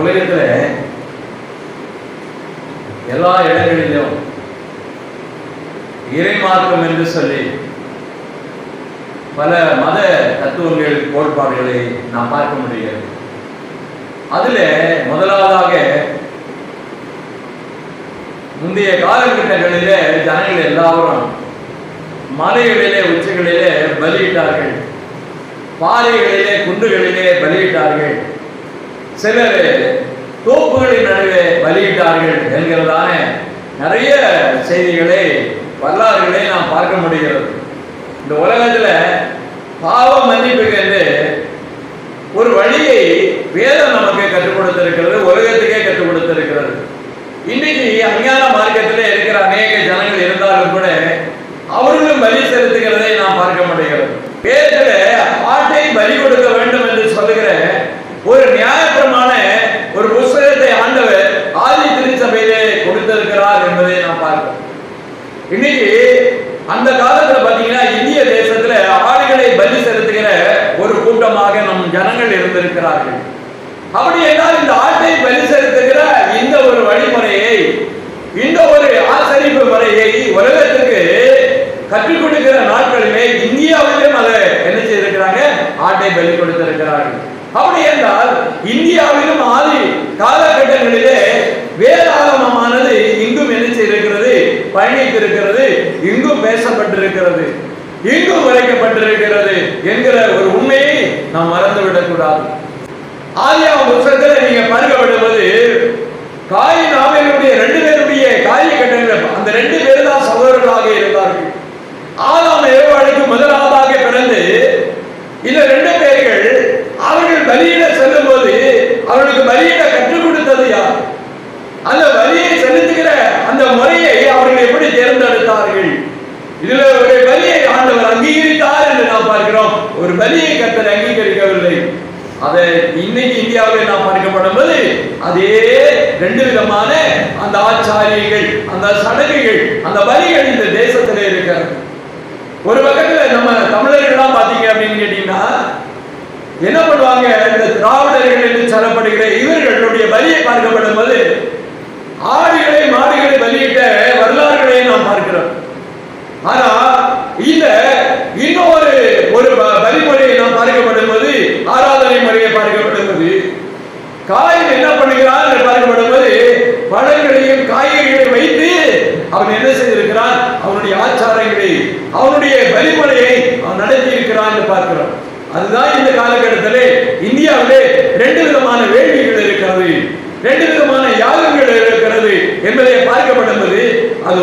உலகத்துல எல்லா இடங்களிலும் இறைமார்க்கம் என்று சொல்லி பல மத தத்துவங்கள் கோட்பாடுகளை நாம் பார்க்க முடிகிறது. அதுல முதலாவதாக முந்தைய காலகட்டங்களிலே ஜனங்கள் எல்லாரும் மலைகளிலே உச்சிகளிலே பலியிட்டார்கள், பாறைகளிலே குன்றுகளிலே பலியிட்டார்கள், சிலர் தோப்புகளின் நடுவே பலியிட்டார்கள் என்கிறதான நிறைய செய்திகளை வரலாறுகளை நாம் பார்க்க முடிகிறது. இந்த உலகத்துல பாவ மன்னிப்புக்கு என்று ஒரு வழியை வேதம் நமக்கு கற்றுக் கொடுத்திருக்கிறது, உலகத்துக்கே கற்றுக் கொடுத்திருக்கிறது. இன்னைக்கு அஞ்ஞான மார்க்கத்தில் இருக்கிற அநேக ஜனங்கள் இருந்தாலும் கூட அவர்களும் பலி செலுத்துகிறதை நாம் பார்க்க முடிகிறது. வேதத்துல ஆட்டை பலி கொடுக்க வேண்டும் என்று சொல்லுகிற ஒரு நியாயப்பிரமான ஒரு புஸ்தகத்தை ஆண்டவர் ஆதி திருச்சபையிலே கொடுத்திருக்கிறார் என்பதை நாம் பார்க்கிறோம். இன்னைக்கு அந்த காலத்துல பாத்தீங்கன்னா இந்திய தேசத்துல ஆடுகளை பலி செலுத்துகிற ஒரு கூட்டமாக நம் ஜனங்கள் இருந்திருக்கிறார்கள். அப்படி என்றால் இந்த ஆட்டை பலி செலுத்துகிற இந்த ஒரு வழிமுறையை, இந்த ஒரு ஆசரிப்பு முறையை உலகத்துக்கு கற்றுக் கொடுக்கிற நாட்களிலே இந்தியாவிலும் அதை என்ன செய்திருக்கிறாங்க, ஆட்டை பலி கொடுத்திருக்கிறார்கள். அப்படி என்றால் இந்தியாவிலும் ஆதி காலகட்டங்களிலே வேதாகமமானது இங்கும் என்ன செய்திருக்கிறது, பயணித்திருக்கிறது, இங்கும் பேசப்பட்டிருக்கிறது, இங்கும் உரைக்கப்பட்டிருக்கிறது என்கிற ஒரு உண்மையை நாம் மறந்துவிடக் கூடாது. ஆதியாகம புத்தகத்தில் நீங்க பார்க்கப்படுவது காயின் ஆபேலுடைய 2 பேருடைய காரிய கட்டங்கள், அந்த 2 பேரும் தான் சகோதரர்களாக இருந்தார்கள். ஆதாம் ஏவாளுக்கு முதலாவதாக பிறந்து இந்த 2 பேர்கள் அவர்கள் பலியிட செல்லும் போது அவர்களுக்கு பலியிட கற்றுக் கொடுத்தது யார்? அந்த பலியை செலுத்துகிற அந்த முறையை அவர்கள் எப்படி தேர்ந்தெடுத்தார்கள்? இதுல ஒரு பலியை ஆண்டவர் அங்கீகரித்தார் என்று நாம் பார்க்கிறோம். ஒரு பலியை கர்த்தர் அங்கீகரிக்கவில்லை. அதை இன்னைக்கு இந்தியாவில் நாம் பார்க்கப்படும் போது அதே 2 விதமான அந்த ஆச்சாரியங்கள், அந்த சடங்குகள், அந்த பலிகள் இந்த தேசத்திலே இருக்கிறது. ஒரு பக்கத்துல நம்ம தமிழர்கள்லாம் பாத்தீங்க அப்படின்னு கேட்டீங்கன்னா என்ன பண்ணுவாங்க, இந்த திராவிடர்கள் என்று சொல்லப்படுகிற இவர்களுடைய பலியை பார்க்கப்படும் போது ஆடுகளை மாடுகளை பலியிட்ட வரலாறுகளை நாம் பார்க்கிறோம். ஆனா இந்த இன்னொரு ஒரு வழிமுறையை நாம் பார்க்கப்படும் போது, ஆராதனை முறையை பார்க்கப்படும் போது காயின் என்ன பண்ணுகிறான் என்று பார்க்கப்படும் போது பழங்களையும் காய்கறிகளை வைத்து அவன் என்ன செய்திருக்கிறான், அவனுடைய ஆச்சாரங்களை, அவனுடைய வழிமுறையை அவன் நடத்தி இருக்கிறான் என்று பார்க்கிறோம். அதுதான் இந்த காலகட்டத்திலே இந்தியாவிலே 2 விதமான வேள்விகள் இருக்கிறது, 2 விதமான யாகங்கள் இருக்கிறது என்பதை பார்க்கப்படும்போது அது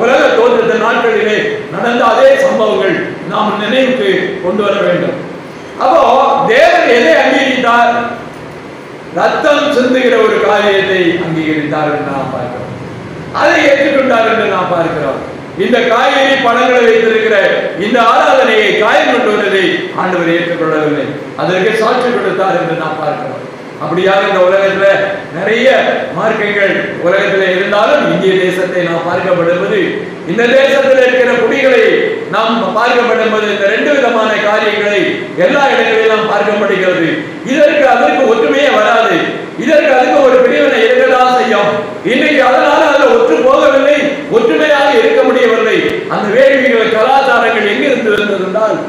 உலக தோற்றத்த நாட்களிலே நடந்த அதே சம்பவங்கள் நாம் நினைவுக்கு கொண்டு வர வேண்டும். அப்போ தேவன் எதை அங்கீகரித்தார்? ரத்தம் சிந்துகிற ஒரு காரியத்தை அங்கீகரித்தார் என்று நாம் பார்க்கிறோம். அதை ஏற்றுக்கொண்டார் என்று நாம் பார்க்கிறோம். இந்த காய்கறி பழங்களை வைத்திருக்கிற இந்த ஆராதனையை காயம் கொண்டு வருவதை ஆண்டவர் ஏற்றுக்கொள்ளவில்லை, அதற்கு சாட்சி கொடுத்தார் என்று நாம் பார்க்கிறோம். அப்படியாக இந்த உலகத்துல நிறைய மார்க்கங்கள் உலகத்துல இருந்தாலும் இந்திய தேசத்தை நாம் பார்க்கப்படுவது, இந்த தேசத்தில் இருக்கிற குடிகளை நாம் பார்க்கப்படும்போது இந்த 2 விதமான காரியங்களை எல்லா இடங்களிலும் நாம் பார்க்கப்படுகிறது. இதற்கு அதற்கு ஒற்றுமையே வராது, இதற்கு அதுக்கு ஒரு பிரிவினை இருக்கதான் செய்யும். இன்னைக்கு அதனால அதில் ஒற்று போகவில்லை, ஒற்றுமையாக இருக்க முடியவில்லை. அந்த வேள்விகள் கலாச்சாரங்கள் எங்கிருந்து இருந்தது என்றால்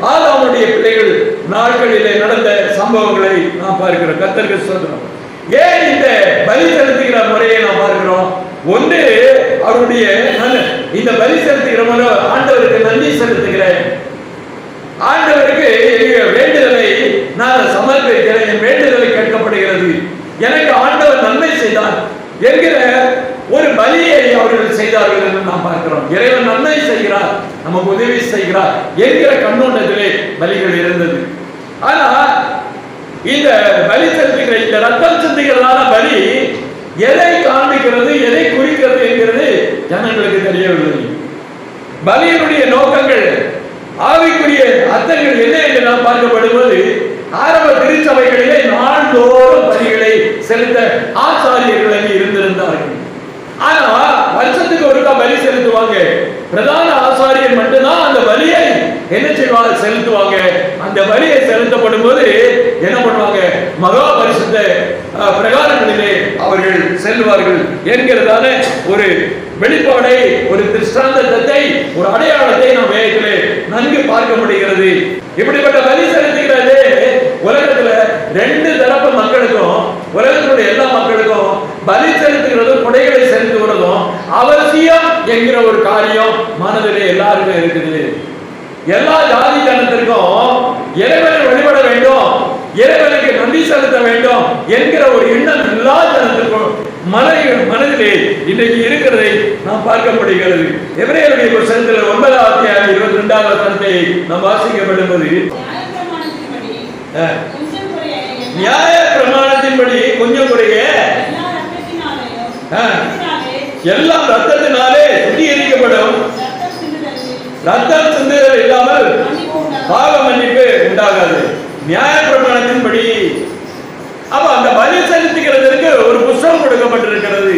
ஆதாமுடைய பிள்ளைகள் நாட்களிலே நடந்த சம்பவங்களை நாம் பார்க்கிறோம். கர்த்தருக்கு ஸ்தோத்திரம். ஏன் இந்த பலி செலுத்துகிற முறையை நாம் பார்க்கிறோம்? ஒன்று, அவருடைய இந்த பலி செலுத்துகிற முறை ஆண்டவருக்கு நன்றி செலுத்துகிறேன், ஆண்டவருக்கு வேண்டுதலை நான் சமர்ப்பிக்கிறேன், என் வேண்டுதலை கேட்கப்படுகிறது, எனக்கு ஆண்டவர் நன்மை செய்தார் என்கிற ஒரு பலியை அவர்கள் செய்தார்கள் என்று நாம் பார்க்கிறோம். இறைவன் நன்மை செய்கிறார், நமக்கு உதவி செய்கிறார் என்கிற கண்ணோட்டத்திலே பலிகள் இருந்தது. ஆனா இந்த பலி செலுத்துகிற இந்த ரத்தம் சிந்துகிறதான பலி எதை காண்பிக்கிறது, எதை குறிக்கிறது என்கிறது ஜனங்களுக்கு தெரியவில்லை. பலியினுடைய நோக்கங்கள், ஆவிக்குரிய அர்த்தங்கள் என்ன என்று நாம் பார்க்கப்படுவது, ஆரம்ப திருச்சபைகளிலே நாள்தோறும் பலிகளை செலுத்த ஆசாரியர்கள் இருந்திருந்தார்கள். ஆனா வருஷத்துக்கு ஒருக்கா பலி செலுத்துவாங்க. பிரதான ஆசாரியர் மட்டும்தான் அந்த பலியை என்ன செய்வாங்க, செலுத்துவாங்க. அந்த பலியை செலுத்தப்படும் போது என்ன பண்ணுவாங்க, மகா பரிசுத்த பிரகாரங்களிலே அவர்கள் செல்வார்கள் என்கிறதான ஒரு வெளிப்பாடை, ஒரு திருஷ்டாந்தத்தை, ஒரு அடையாளத்தை நாம் வேதத்திலே நன்கு பார்க்க முடிகிறது. இப்படிப்பட்ட பலி செலுத்துகிறது உலகத்துல ரெண்டு தரப்பு மக்களுக்கும், உலகத்தினுடைய எல்லா மக்களுக்கும் பலி செலுத்துகிறதும் கொடைகளை செலுத்துகிறதும் அவசியம் என்கிற ஒரு காரியம் மனதிலே எல்லாருமே இருக்குது. எல்லா ஜாதி ஜனத்திற்கும் இறைவனை வழிபட வேண்டும், இறைவனுக்கு நன்றி செலுத்த வேண்டும் என்கிற ஒரு எண்ணம் எல்லா ஜனத்திற்கும் மனதிலே இன்றைக்கு இருக்கிறதை நாம் பார்க்க முடிகிறது. எபிரேயருடைய புத்தகத்தில் 9ஆம் அத்தியாயம் 22ஆம் வசனத்தை நாம் வாசிக்கப்படும் போது, நியாய பிரமாணத்தின்படி கொஞ்சம் குறைய எல்லாம் ரத்தத்தினாலே சுத்திகரிக்கப்படும், ரத்தம் சிந்துதல் இல்லாமல் பாவ மன்னிப்பு உண்டாகாது. நியாய பிரமாணத்தின்படி அப்ப அந்த பலி செலுத்துகிறதற்கு ஒரு புத்தகம் கொடுக்கப்பட்டிருக்கிறது.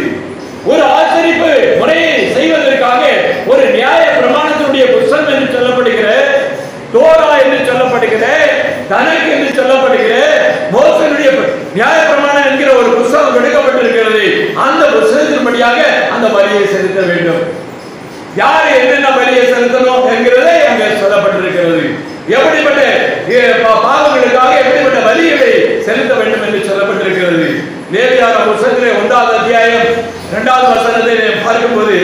ஒரு ஆச்சரிப்பு முறையை செய்வதற்காக ஒரு நியாய பிரமாணத்தினுடைய புத்தகம் என்று சொல்லப்படுகிற, தோரா என்று சொல்லப்படுகிற, தனக்கு என்று சொல்லப்படுகிற மோசனுடைய நியாய பிரமாணம் என்கிற ஒரு புத்தகம் கொடுக்கப்பட்டிருக்கிறது. அந்த புத்தகத்தின்படியாக அந்த பலியை செலுத்த வேண்டும். யார் என்னென்ன பலியை செலுத்தணும் என்கிறதை அங்கே சொல்லப்பட்டிருக்கிறது. எப்படிப்பட்ட பாவங்களுக்காக எப்படிப்பட்ட பலிகளை செலுத்த வேண்டும் என்று சொல்லப்பட்டிருக்கிறது. லேவியராகம புத்தகத்திலே 1ஆம் அத்தியாயம் 2ஆம் வசனத்தை பார்க்கும்போது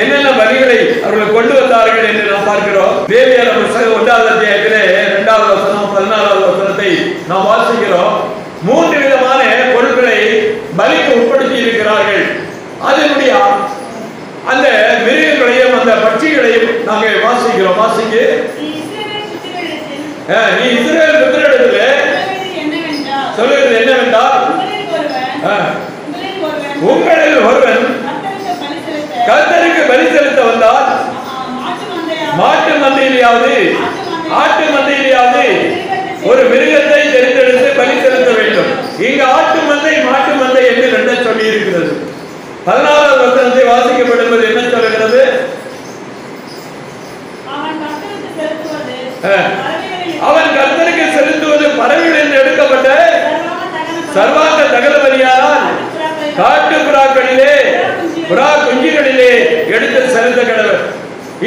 என்னென்ன பலிகளை அவர்கள் கொண்டு வந்தார்கள் என்று நாம் பார்க்கிறோம். லேவியராகம புத்தகம் 1ஆம் அத்தியாயத்திலே 2ஆம் வசனம் 14ஆம் வசனத்தை நாம் வாசிக்கிறோம். 3 விதமான பொருட்களை பலிக்கு உட்படுத்தி இருக்கிறார்கள். அதனுடைய அந்த மிருகங்களையும் அந்த பட்சிகளையும் நாங்கள் வாசிக்கிறோம். வாசிக்க நீ இஸ்ரவேல் புத்திரரிடத்திலே சொல்லுகிறது என்னவென்றால், உங்களில் ஒருவன் கர்த்தருக்கு பலி செலுத்த வந்தால் மாட்டு மந்தையிலாவது ஆட்டு மந்தையிலாவது ஒரு மிருகத்தை தெரிந்தெடுத்து பலி செலுத்த வேண்டும். இங்கு ஆட்டு மந்தை மாட்டு மந்தை என்று 2 சொல்லி இருக்கிறது. 14ஆம் வசனத்தை வாசிக்கப்படும்போது என்ன சொல்கிறது? அவன் கர்த்தருக்கு செலுத்துவது பறவைகள் என்று எடுக்கப்பட்ட சர்வாங்க தகன பலியானால் காட்டு புறாக்களிலே புறா குஞ்சுகளிலே எடுத்து செலுத்த கடவர்.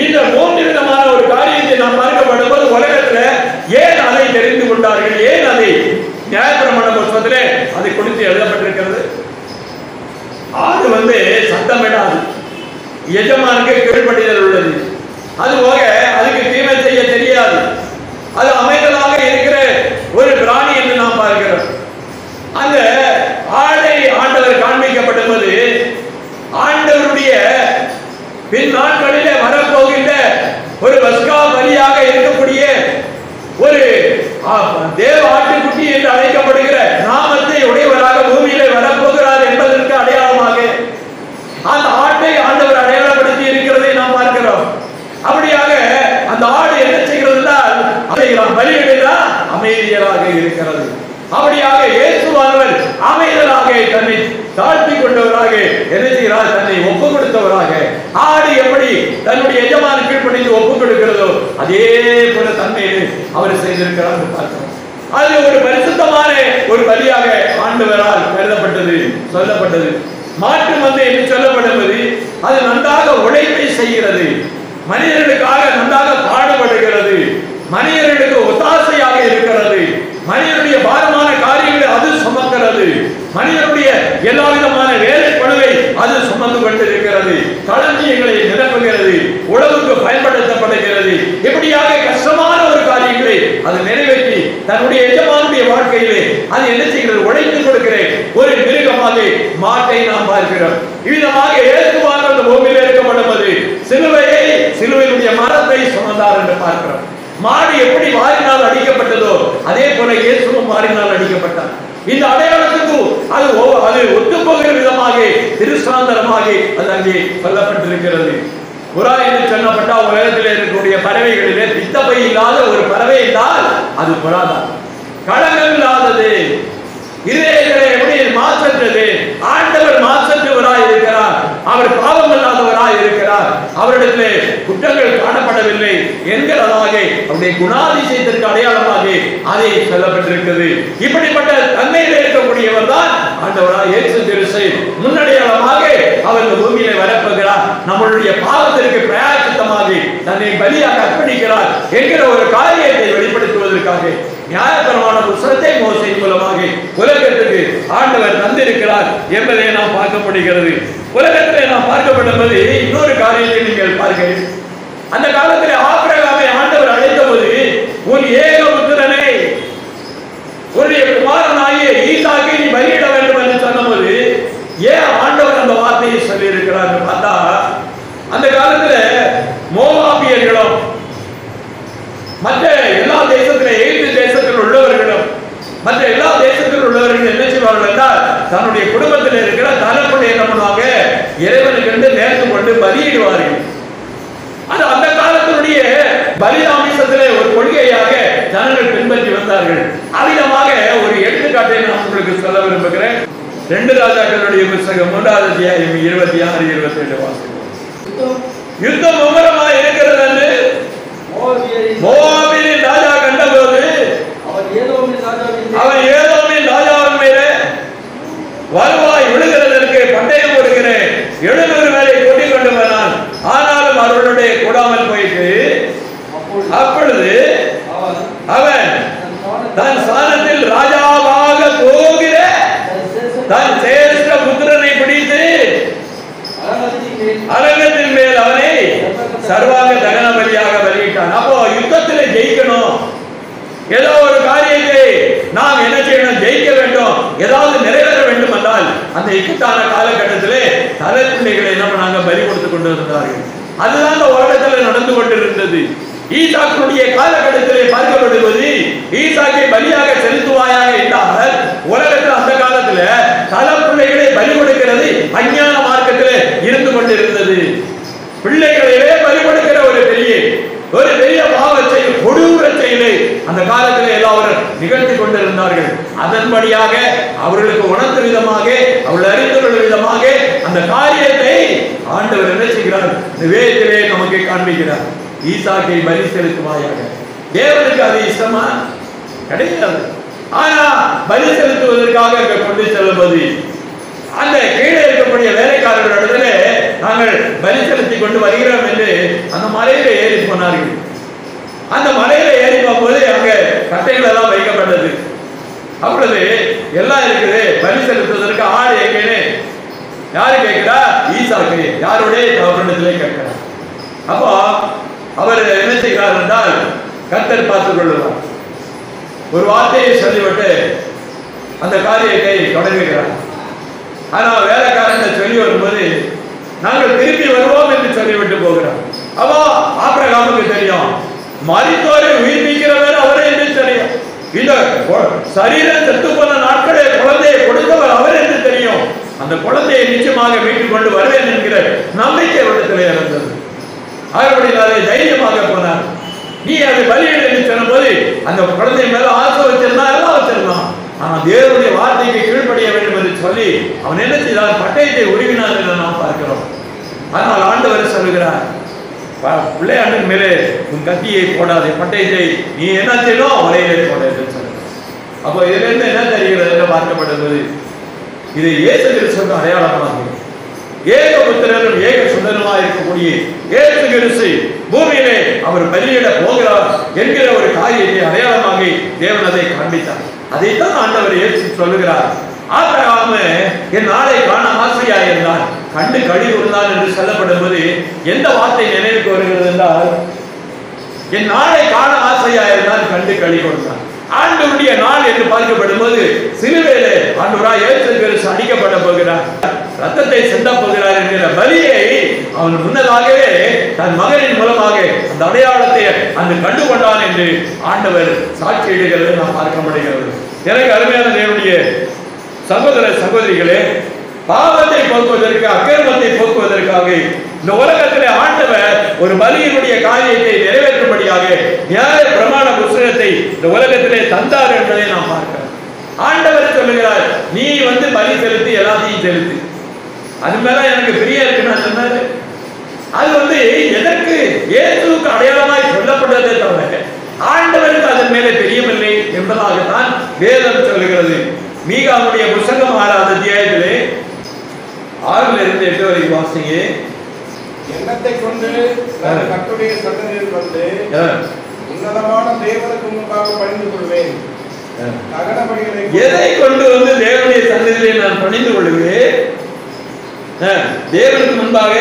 இந்த 3 விதமான ஒரு காரியத்தை நாம் பார்க்கப்படும் போது உலகத்துல ஏன் அதை தெரிந்து கொண்டார்கள், ஏன் அதை நியாயப்பிரமாண புத்தகத்திலே அதை குறித்து எழுதப்பட்டிருக்கிறது? ஆடு சத்தமிடாது, எஜமானுக்கு கீழ்ப்படிதல் உள்ளது. அதுபோக அதுக்கு தீமை செய்ய தெரியாது, அது அமைதலாக இருக்கிற ஒரு பிராணி என்று நாம் பார்க்கிறோம். அந்த ஆடை ஆண்டவர் காண்பிக்கப்படும்போது ஆண்டவருடைய பின் நாட்களிலே வரப்போகின்ற ஒரு பஸ்கா பலியாக இருக்கக்கூடிய ஒரு தேவ ஆட்டுக்குட்டி என்று அழைக்கப்படுகிற நாமத்தை உடையவராக பூமியிலே வரப்போகிறார் என்பதற்கு அடையாளமாக அந்த ஆட்டை ஆண்டவர் அடையாளப்படுத்தி இருக்கிறதை நாம் பார்க்கிறோம். அப்படியாக அந்த ஆடு என்ன செய்கிறது என்றால் பலியிடுகிறார், அமைதியராக இருக்கிறது. அப்படியாக இயேசுவானவர் அமைதலாக தன்னை தாழ்த்தி கொண்டவராக என்ன செய்கிறார்? தன்னை ஒப்பு கொடுத்தவராக. ஆடு எப்படி தன்னுடைய எஜமானுக்கு கீழ்ப்படிந்து ஒப்பு கொடுக்கிறதோ அதே போல தன்மையை அவர் செய்திருக்கிறார் பார்க்கிறோம். அது ஒரு பரிசுத்தமான ஒரு பலியாக ஆண்டவரால் கருதப்பட்டது, சொல்லப்பட்டது. மாட்டு மந்தை என்று சொல்லப்படுவது அது நன்றாக உழைப்பை செய்கிறது, மனிதர்களுக்காக நன்றாக பாடுபடுகிறது, மனிதர்களுக்கு ஒத்தாசையாக இருக்கிறது, மனிதனுடைய பாரமான காரியங்களை அது சுமக்கிறது, மனிதனுடைய எல்லா விதமான வேலை பழுவை அது சுமந்து கொண்டிருக்கிறது, களஞ்சியங்களை நிரப்புகிறது, உழவுக்கு பயன்படுத்தப்படுகிறது. இப்படியாக கஷ்டமான ஒரு காரியங்களை அது நிறைவேற்றி தன்னுடைய எஜமானுடைய வாழ்க்கையிலே அது என்ன செய்கிறது? உழைத்து கொடுக்கிற ஒரு மிருகமாக மாட்டை நாம் பார்க்கிறோம். இவ்விதமாக இயேசுவானவர் அந்த பூமியில் இருக்கப்படுவது சிலுவையினுடைய மரத்தை சுமந்தார் என்று பார்க்கிறோம். மாடு எப்படி வாரினால் அடிக்கப்பட்டதோ அதே போல இயேசுவும் வாரினால் அடிக்கப்பட்டார். இந்த அடையாளத்துக்கு அது ஒத்துப்போகிற விதமாக திருஷ்டாந்தரமாக அது அங்கே சொல்லப்பட்டிருக்கிறது. புறா என்று சொல்லப்பட்ட உலகத்தில் இருக்கக்கூடிய பறவைகளிலே பித்தப்பை இல்லாத ஒரு பறவை என்றால் அது புறாதான். களங்கம் இல்லாதது, இதயங்களை எப்படி மாற்றற்றது. ஆண்டவர் மாற்றற்றவராய் இருக்கிறார், அவர் பாவம் இல்லாதவராய் இருக்கிறார், அவரிடத்திலே குற்றங்கள் காணப்படவில்லை என்கிறதாக அவருடைய குணாதிசயத்திற்கு அடையாளமாக அதை சொல்லப்பட்டிருக்கிறது. இப்படிப்பட்ட தன்மையில் இருக்கக்கூடியவர் தான் கிறிஸ்து முன்னடையாளமாக அவர் இந்த பூமியிலே வரப்போகிறார். நம்மளுடைய பாவத்திற்கு பிரயாசித்தமாக தன்னை பலியாக அர்ப்பணிக்கிறார் என்கிற ஒரு காரியத்தை வெளிப்படுத்துவதற்காக நியாயப்பிரமாண புத்தகத்தை மோசையின் மூலமாக உலகத்துக்கு ஆண்டவர் தந்திருக்கிறார் என்பதை நாம் பார்க்க முடிகிறது. உலகத்திலே நாம் பார்க்கப்படும்போது இன்னொரு காரியத்தை நீங்கள் பாருங்கள். அந்த காலத்தில் ஆபிரகாமை ஆண்டவர் அழைத்த போது உன் ஏகபுத்திரனை உன்னுடைய குமாரனாகிய ஈசாக்கை நீ பலியிட வேண்டும் என்று சொன்னபோது ஏன் ஆண்டவர் அந்த வார்த்தையை சொல்லி இருக்கிறார் பார்த்தா, அந்த காலத்துல மோவாபியர்களும் மற்ற எல்லா தேசத்திலும் எகிப்து தேசத்தில் உள்ளவர்களும் மற்ற எல்லா தேசத்தில் உள்ளவர்கள் என்ன செய்வார்கள் என்றால் தன்னுடைய குடும்பத்தில் இருக்கிற தலைப்புடைய என்ன பண்ணுவாங்க, இறைவனுக்கு என்று நேர்ந்து கொண்டு பலியிடுவார்கள். அது அந்த காலத்தினுடைய பலிதாமிசத்திலே ஒரு கொள்கையாக ஜனங்கள் பின்பற்றி வந்தார்கள். அவ்விதமாக ஒரு எடுத்துக்காட்டை நான் உங்களுக்கு சொல்ல விரும்புகிறேன். 2 ராஜாக்களுடைய புத்தகம் 3வது அத்தியாயம் 26, 27 வாசிக்கிறோம். யுத்தம் மும்முரமாக இருக்கிறது என்று மோவாபின் ராஜா கண்டபோது அவன் ஏதோமின் ராஜாவின் மேலே வருவாய் விழுகிறதற்கு பட்டயம் போடுகிறேன் 700 பேரை கூட்டிக் கொண்டு வந்தான். ஆனாலும் அவர்களுடைய கூடாமல் போயிட்டு அப்பொழுது அவன் தன் ஸ்தானத்தில் ராஜாவாக போகிற தன் சேஷ்ட புத்திரனை பிடித்து அரங்கத்தின் மேல் அவனை சர்வாங்க தகன பலியாக பலியிட்டான். அப்போ யுத்தத்தில் ஜெயிக்கணும், ஏதோ ஒரு காரியத்தை நாம் என்ன செய்யணும், ஜெயிக்க வேண்டும், ஏதாவது நிறைவேற வேண்டும் என்றால் அந்த இக்கட்டான காலகட்டத்திலே தலைப்பிள்ளைகளை என்ன பண்ணாங்க, பலி கொடுத்து கொண்டு இருந்தார்கள். அதுதான் அந்த உலகத்தில் நடந்து கொண்டிருந்தது. ஈசாக்குடைய காலகட்டத்திலே பார்க்கப்படுவது ஈசாக்கை பலியாக செலுத்துவாயாக என்றால் உலகத்தில் அந்த காலத்துல தலைப்பிள்ளைகளை பலி கொடுக்கிறது அஞ்ஞான மார்க்கத்திலே இருந்து கொண்டிருந்தது. பிள்ளைகளிலே பலி கொடுக்கிற ஒரு பெரிய பாவ செயல், கொடூர செயலை அந்த காலத்திலே எல்லாரும் நிகழ்த்தி கொண்டிருந்தார்கள். அதன்படியாக அவர்களுக்கு உணர்ந்த விதமாக, அவர்கள் அறிந்து கொள்ள விதமாக அந்த காரியத்தை ஆண்டவர் என்ன செய்கிறார், வேதத்திலே நமக்கு காண்பிக்கிறார். ஈசாக்கை பலி செலுத்துவாயாக. தேவனுக்கு அது இஷ்டமா? கிடையாது. ஆனா பலி செலுத்துவதற்காக அங்க கொண்டு செல்லும்போது அந்த கீழே இருக்கக்கூடிய வேலைக்காரர்களிடத்துல நாங்கள் பலி செலுத்தி கொண்டு வருகிறோம் என்று அந்த மலையில ஏறி போனார்கள். அந்த மலையில ஏறி போகும்போது அங்க கட்டைகள் எல்லாம் வைக்கப்பட்டது. அப்பொழுது எல்லாம் இருக்குது, பலி செலுத்துவதற்கு ஆடு எங்கேன்னு யாரு கேட்கிறா? ஈசாக்கு யாருடைய கவர்னத்திலே கேட்கிறார். அப்போ அவர் என்ன செய்கிறார் என்றால் கர்த்தர் பார்த்துக் கொள்ளுவார். ஒரு வார்த்தையை சொல்லிவிட்டு அந்த காரியத்தை தொடங்குகிறார். ஆனா வேலைக்காரன் சொல்லி வரும்போது நாங்கள் திரும்பி வருவோம் என்று சொல்லிவிட்டு போகிறார். அப்போ ஆபிரகாமுக்கு தெரியும், மரித்தோரை உயிர்ப்பிக்கிறவர் அவரே என்று தெரியும். இந்த சரீரம் செத்து போன நாட்களே குழந்தையை கொடுத்தவர் அவர் என்று தெரியும். அந்த குழந்தையை நிச்சயமாக மீட்டுக் கொண்டு வருவேன் என்கிற நம்பிக்கை இடத்திலே இருந்தது. அவருடைய தைரியமாக போனார். நீ அதை பலியிட என்று சொன்ன போது அந்த குழந்தை மேல ஆசை வச்சிருந்தா எல்லாம் வச்சிருந்தான். ஆனா தேவனுடைய வார்த்தைக்கு கீழ்ப்படிய வேண்டும் என்று சொல்லி அவன் என்ன செய்தார், பட்டயத்தை உருவினார் என்று நாம் பார்க்கிறோம். ஆனால் ஆண்டவர் சொல்லுகிறார், பிள்ளையாண்டின் மேலே உன் கத்தியை போடாதே, பட்டயத்தை நீ என்ன செய்யணும் வலையிலே போட என்று சொல்லுங்க. அப்போ இதுல இருந்து என்ன தெரிகிறது என்று பார்க்கப்படுகிறது, இது இயேசு கிறிஸ்துவுக்கு அடையாளமாகும். ஏக புத்திரரும் ஏக சுந்தரமாக இருக்கக்கூடிய இயேசு கிறிஸ்து பூமியிலே அவர் பலியிட போகிறார் என்கிற ஒரு காரியத்தை அடையாளமாக தேவன் அதை காண்பித்தார். அதைத்தான் ஆண்டவர் இயேசு சொல்லுகிறார். ஆபிரகாம் என் நாளை காண ஆசையா இருந்தான், கண்டு களி கூர்ந்தான் என்று சொல்லப்படும் போது எந்த வார்த்தை நினைவுக்கு வருகிறது என்றால், என் நாளை காண ஆசையா இருந்தால் கண்டு களி கூர்ந்தான். ஆண்டவருடைய நாள் என்று பார்க்கப்படும் போது சிலுவையிலே ஆண்டவராய் இயேசு கிறிஸ்து அடிக்கப்பட போகிறார், ரத்தத்தை சிந்த போகிறார் என்கிற பலியை அவன் முன்னதாகவே தன் மகனின் மூலமாக அந்த அடையாளத்தை அந்த கண்டு கொண்டான் என்று ஆண்டவர் சாட்சியிடுகிறது நாம் பார்க்க முடிகிறது. எனக்கு அருமையான தேவனுடைய சகோதர சகோதரிகளே, பாவத்தை போக்குவதற்கு, அக்கிரமத்தை போக்குவதற்காக இந்த உலகத்திலே ஆண்டவர் ஒரு பலியினுடைய காரியத்தை நிறைவேற்றும்படியாக நியாய பிரமாண புத்தகத்தை இந்த உலகத்திலே தந்தார் என்பதை நாம் பார்க்கிறோம். ஆண்டவர் சொல்லுகிறார், நீ பலி செலுத்தி எல்லாத்தையும் செலுத்து, அது மேல எனக்கு பிரியம் இருக்குன்னு சொன்னாரு. அது எதற்கு இயேசுவுக்கு அடையாளமாய் சொல்லப்பட்டதே தவிர ஆண்டவருக்கு அதன் மேலே பிரியமில்லை என்பதாகத்தான் வேதம் சொல்லுகிறது. மீகாவுடைய புத்தகம் 6வது அத்தியாயத்திலே வாசிங்க. எண்ணத்தை கொண்டு கர்த்தருடைய சன்னதியில் வந்து உன்னதமான தேவனுக்கு முன்பாக பணிந்து கொள்வேன். எதை கொண்டு வந்து தேவனுடைய சன்னதியிலே நான் பணிந்து கொள்வேன்? தேவனுக்கு முன்பாக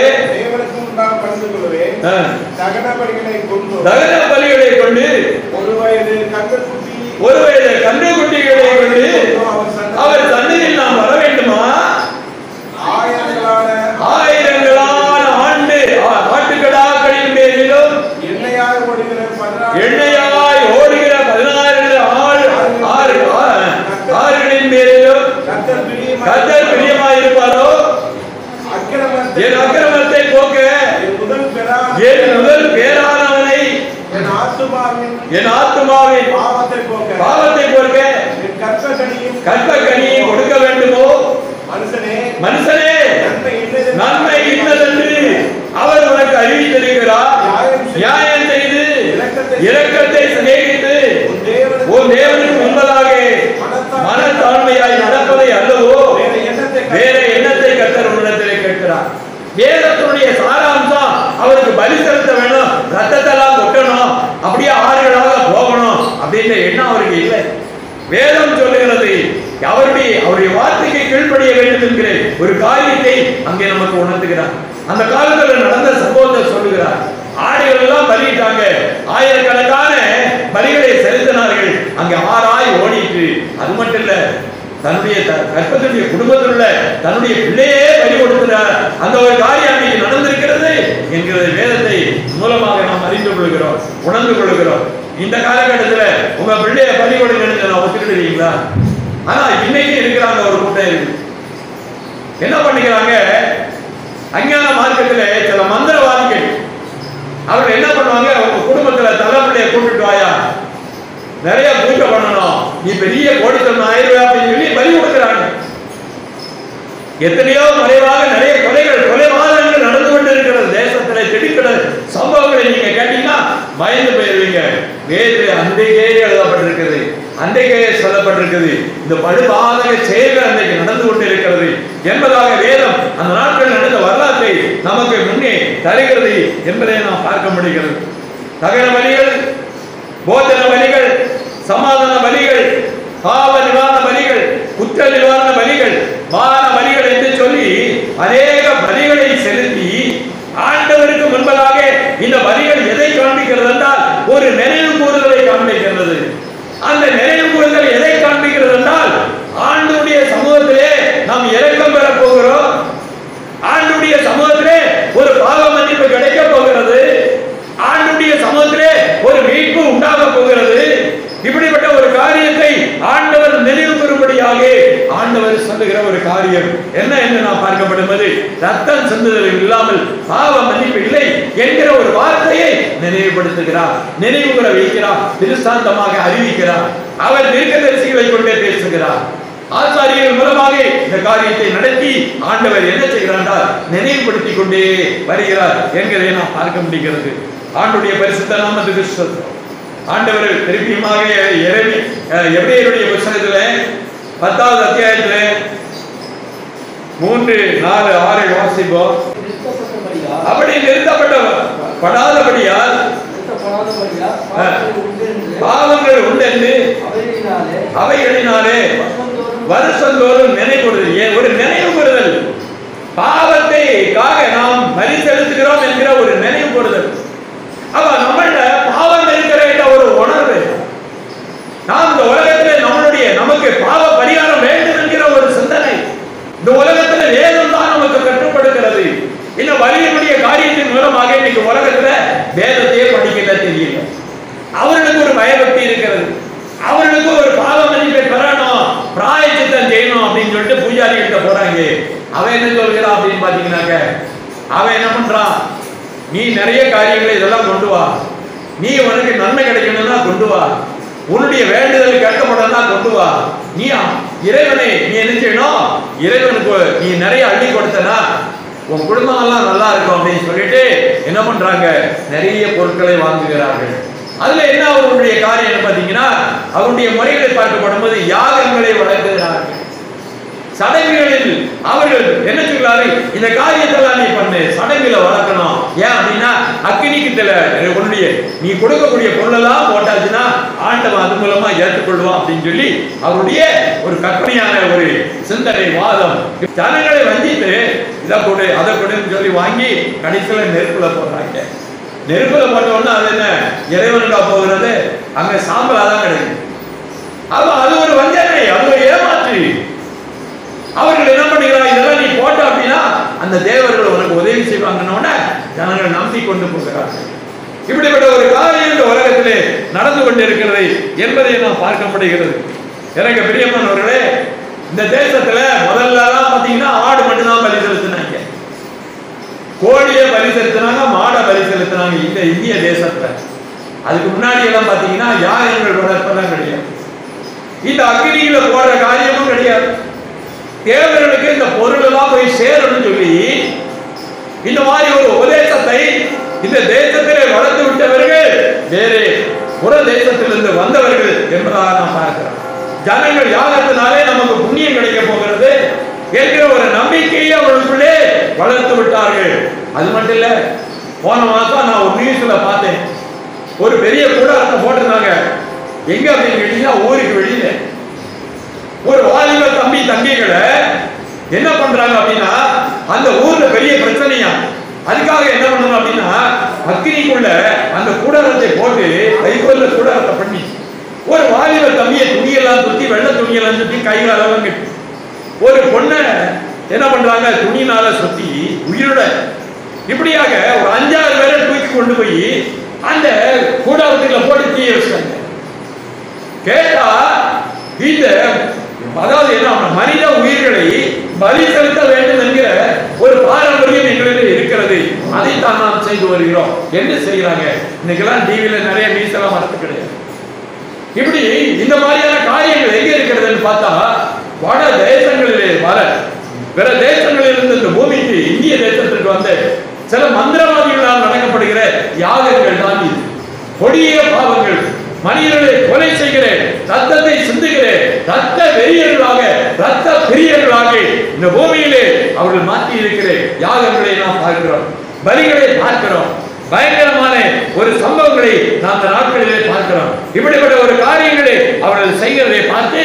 பணிந்து கொள்வேன். தகன பலிகளை கொண்டு ஒரு வயது கன்றுக்குட்டிகளை கொண்டு அவர் சன்னதியில் நாம் வர வேண்டுமா? ஆயிரங்களான ஆண்டு ஆட்டுக்கடாக்களின் மேலும் எண்ணெயாய் ஓடுகிற 16 ஆறுகளின் மேலும் கர்த்தர் பிரியமாய் இருப்பாரோ? என் அக்கிரமத்தை போக்க என் முதல் பேரானவனை என் ஆத்துமாவின் பாவத்தை போக்க கற்பக்கனியை கொடுக்க வேண்டுமோ? மனுஷனே, நன்மை இன்னதென்று அவர் உனக்கு அறிவித்திருக்கிறார். நியாயம் செய்து இரக்கத்தை சிநேகித்து உன் தேவனுக்கு முன்பதாக மனத்தாழ்மையாய் நடப்பதை அல்லவோ வேற எண்ணத்தை கர்த்தர் உன்னிடத்திலே கேட்கிறார். வேதத்தினுடைய சாராம்சம் அவருக்கு பலி செலுத்த வேணும், ரத்தத்தெல்லாம் கொட்டணும், அப்படியே ஆறுகளாக போகணும் அப்படின்ற எண்ணம் அவருக்கு இல்லை. வேதம் சொல்லுகிறது அவருடைய வார்த்தைக்கு கீழ்ப்படிய வேண்டும் என்கிற ஒரு காரியத்தை அங்கே நமக்கு உணர்த்துகிறார். அந்த காலத்தில் நடந்த சம்பவத்தை சொல்லுகிறார். ஆடுகள் எல்லாம் பலியிட்டாங்க, ஆயிரக்கணக்கான பலிகளை செலுத்தினார்கள். அங்கே ஆறாய் ஓடிட்டு, அது மட்டும் இல்ல, தன்னுடைய கற்பத்தினுடைய குடும்பத்தில் உள்ள தன்னுடைய பிள்ளையே பலி கொடுக்கிறார். அந்த ஒரு காரியம் அங்கே நடந்திருக்கிறது என்கிற வேதத்தை மூலமாக நாம் அறிந்து கொள்கிறோம், உணர்ந்து கொள்கிறோம். இந்த காலகட்டத்தில் உங்க பிள்ளைய பலி கொடுக்கணும்னு நான் ஒத்துக்கிடுவீங்களா? ஆனா இன்னைக்கு இருக்கிறாங்க ஒரு கூட்டம் இருக்கு. என்ன பண்ணிக்கிறாங்க? அஞ்ஞான மார்க்கத்தில் சில மந்திரவாதிகள் அவர்கள் என்ன பண்ணுவாங்க? உங்க குடும்பத்துல தலைமுறையை கூப்பிட்டு வாயா, நிறைய பூஜை பண்ணணும், நீ பெரிய கோடித்தனம் ஆயிரம் அப்படின்னு சொல்லி பலி கொடுக்கிறாங்க. எத்தனையோ மறைவாக நிறைய கொலைவாதங்கள் நடந்து கொண்டு இருக்கிறது தேசத்துல. திடுக்கிற சம்பவங்களை நீங்க கேட்டீங்கன்னா பயந்து போயிருவீங்க. வேதத்தில் அன்றைக்கே எழுதப்பட்டிருக்கிறது, அன்றைக்கே சொல்லப்பட்டிருக்கிறது. இந்த படுபாதக செயல்கள் அன்றைக்கு நடந்து கொண்டு இருக்கிறது என்பதாக வேதம் அந்த நாட்கள் நடந்த வரலாற்றை நமக்கு முன்னே தருகிறது என்பதை நாம் பார்க்க முடிகிறது. தகன பலிகள், போஜன பலிகள், சமாதான பலிகள், பாவ நிவாரண பலிகள், குற்ற நிவாரண பலிகள், மான பலிகள் என்று சொல்லி அநேக பலிகளை செலுத்தி ஆண்டவருக்கு முன்பதாக இந்த பலிகள் எதை காண்பிக்கிறது என்றால் ஒரு நினைவு கூறுதலை காண்பிக்கிறது. அந்த நினைவு கூறுதல் எதை காண்பிக்கிறது என்றால் ஆண்டுடைய சமூகத்திலே நாம் இரக்கம் பெற போகிறோம், ஆண்டுடைய சமூகத்திலே ஒரு பாவ மன்னிப்பு கிடைக்க போகிறது, ஆண்டுடைய சமூகத்திலே ஒரு மீட்பு உண்டாக போகிறது. இப்படிப்பட்ட ஒரு காரியத்தை ஆண்டவர் நினைவு கூறும்படியாக ஆண்டவர் சொல்லுகிற ஒரு காரியம் என்ன என்று நாம் பார்க்கப்படுவது, ரத்தம் சிந்துதல் இல்லாமல் பாவ மன்னிப்பு இல்லை என்கிற ஒரு வார்த்தையை நினைவுபடுத்துகிறார், நினைவு கூற வைக்கிறார், திருஷ்டாந்தமாக அறிவிக்கிறார். அவர் தீர்க்கதரிசிகளை கொண்டே பேசுகிறார். ஆசாரியர்கள் மூலமாக இந்த காரியத்தை நடத்தி ஆண்டவர் என்ன செய்கிறார்? நினைவுபடுத்திக் கொண்டே வருகிறார் என்கிறதை நாம் பார்க்க முடிகிறது. ஆண்டுடைய பரிசுத்த நாமத்துக்கு ஸ்தோத்திரம். ஆண்டவர் திருப்பியுமாக எபிரேயருடைய புத்தகத்துல 10வது அத்தியாயத்துல 3, 4, 6 வாசிப்போம். அப்படி நிறுத்தப்படாதபடியால் பாவங்கள் உண்டென்று அவைகளினாலே வருஷந்தோறும் நினைவுறுதல், ஒரு நினைவு கூறுதல், பாவத்தைக்காக நாம் பலி செலுத்துகிறோம் என்கிற ஒரு நினைவு கூறுதல். அவ நம்மள பாவம் இருக்கிற ஒரு உணர்வு, நாம் இந்த உலகத்திலே நமக்கு பாவ பரிகாரம் வேண்டும் என்கிற ஒரு சிந்தனை இந்த உலகத்துல வேதம் தான் நமக்கு கற்றுப்படுகிறது. இந்த வலியினுடைய காரியத்தின் மூலமாக இன்னைக்கு உலகத்துல வேதத்தையே படிக்கல தெரியல. அவர்களுக்கு ஒரு பயபக்தி இருக்கிறது, அவர்களுக்கு ஒரு பாவ மன்னிப்பை பெறணும், பிராயச்சித்தம் செய்யணும் அப்படின்னு சொல்லிட்டு பூஜாரி கிட்ட போறாங்க. அவன் என்ன சொல்கிறான் அப்படின்னு பாத்தீங்கன்னாக்க, அவன் என்ன பண்றான்? நீ நிறைய காரியங்களை இதெல்லாம் கொண்டு வா, நீ உனக்கு நன்மை கிடைக்கணும்னா கொண்டு வா, உன்னுடைய வேண்டுதல் கேட்கப்படனா கொண்டு வா, நீ இறைவனை நீ என்ன செய்யணும்? இறைவனுக்கு நீ நிறைய அள்ளி கொடுத்தனா உன் குடும்பம் எல்லாம் நல்லா இருக்கும் அப்படின்னு சொல்லிட்டு என்ன பண்றாங்க? நிறைய பொருட்களை வாங்குகிறார்கள். அதுல என்ன அவருடைய காரியம் பாத்தீங்கன்னா, அவருடைய முறைகளை பார்க்கப்படும் போது யாகங்களை வழங்குகிறார்கள். சடங்குகளில் அவர்கள் என்ன சொல்றாரு, இந்த காரியத்தெல்லாம் நீ பண்ணு, சடங்குல வளர்க்கணும். ஏன் அப்படின்னா அக்கினிக்கு உன்னுடைய நீ கொடுக்கக்கூடிய பொருளெல்லாம் போட்டாச்சுன்னா ஆண்டவன் அது மூலமா ஏற்றுக்கொள்வான் அப்படின்னு சொல்லி அவருடைய ஒரு கற்பனையான ஒரு சிந்தனை வாதம். ஜனங்களை வஞ்சித்து இதை கொடு அதை கொடுன்னு சொல்லி வாங்கி கடைசியில நெருப்புல போடுறாங்க. நெருப்புல போட்டோம்னா அது என்ன இறைவனுக்கா போகிறது, அங்க சாம்பலா தான் கிடைக்கும். அது ஒரு வஞ்சனை, அது ஒரு ஏமாற்று. அவர்கள் என்ன பண்ணுகிறார், இதெல்லாம் நீ போட்ட அப்படின்னா அந்த தேவர்கள் உனக்கு உதவி செய்வாங்கன்னு ஜனங்கள் நம்பி கொண்டு போகிறார்கள். இப்படிப்பட்ட ஒரு காரியம் இந்த உலகத்திலே நடந்து கொண்டிருக்கிறது என்பதை நாம் பார்க்க முடிகிறது. எனக்கு பிரியமானவர்களே, இந்த தேசத்துல முதல்ல பாத்தீங்கன்னா ஆடு மட்டும்தான் பலி செலுத்தினாங்க, கோழியை பலி செலுத்தினாங்க, மாடை பலி செலுத்தினாங்க இந்த இந்திய தேசத்துல. அதுக்கு முன்னாடி எல்லாம் பாத்தீங்கன்னா யாகங்கள் வளர்ப்பெல்லாம் கிடையாது, இந்த அக்னியில போடுற காரியமும் கிடையாது. தேவர்களுக்கு இந்த பொருள் எல்லாம் போய் சேரணும்னு சொல்லி இந்த மாதிரி ஒரு உபதேசத்தை இந்த தேசத்திலே வளர்த்து விட்டவர்கள் வேறு புற தேசத்திலிருந்து வந்தவர்கள் என்பதாக நாம் பார்க்கிறோம். ஜனங்கள் யாகத்தினாலே நமக்கு புண்ணியம் கிடைக்க போகிறது என்கிற ஒரு நம்பிக்கையை அவர்களுக்குள்ளே வளர்த்து விட்டார்கள். அது மட்டும் இல்ல, போன மாசம் நான் ஒரு நியூஸ்ல பார்த்தேன், ஒரு பெரிய கூடாரத்தை போட்டிருந்தாங்க. எங்க அப்படின்னு கேட்டீங்கன்னா ஊருக்கு வெளியில ஒரு வாலிப தம்பி தங்கைகளை என்ன பண்றாங்க அப்படின்னா அந்த ஊர்ல பெரிய பிரச்சனையா, அதுக்காக என்ன பண்ணணும் அப்படின்னா அக்னிக்குள்ள அந்த கூடாரத்தை போட்டு கைகோல கூடாரத்தை பண்ணி ஒரு வாலிப தம்பியை துணியெல்லாம் சுத்தி வெள்ளை துணியெல்லாம் சுத்தி கைகாலெல்லாம் கட்டி ஒரு பொண்ணை என்ன பண்றாங்க துணியினால சுத்தி உயிரோட இப்படியாக ஒரு 5-6 பேரை தூக்கி கொண்டு போய் அந்த கூடாரத்துல போட்டு தீய வச்சாங்க. கேட்டா இந்த அதாவது என்ன மனித உயிர்களை பலி செலுத்த வேண்டும் என்கிற ஒரு பாரம்பரியம் எங்களிடம் இருக்கிறது, அதைத்தான் நாம் செய்து வருகிறோம் என்று செய்கிறாங்க. இன்னைக்கெல்லாம் டிவியில நிறைய நியூஸ் எல்லாம் வரது கிடையாது. இப்படி இந்த மாதிரியான காரியங்கள் எங்க இருக்கிறதுன்னு பார்த்தா வட தேசங்களிலே வர பிற தேசங்களிலிருந்து இந்த பூமிக்கு இந்திய தேசத்திற்கு வந்த சில மந்திரவாதிகளால் நடக்கப்படுகிற யாகங்கள் தான் இது. கொடிய பாவங்கள், மனிதர்களை கொலை செய்கிற, ரத்தத்தை சிந்துகிற ரத்த வெறியர்களாக ரத்த பிரியர்களாக இந்த பூமியிலே அவர்கள் மாற்றி இருக்கிற யாகங்களை நாம் பார்க்கிறோம், பலிகளை பார்க்கிறோம், பயங்கரமான ஒரு சம்பவங்களை நாம் இந்த நாட்களிலே பார்க்கிறோம். இப்படிப்பட்ட ஒரு காரியங்களை அவர்கள் செய்கிறதை பார்த்து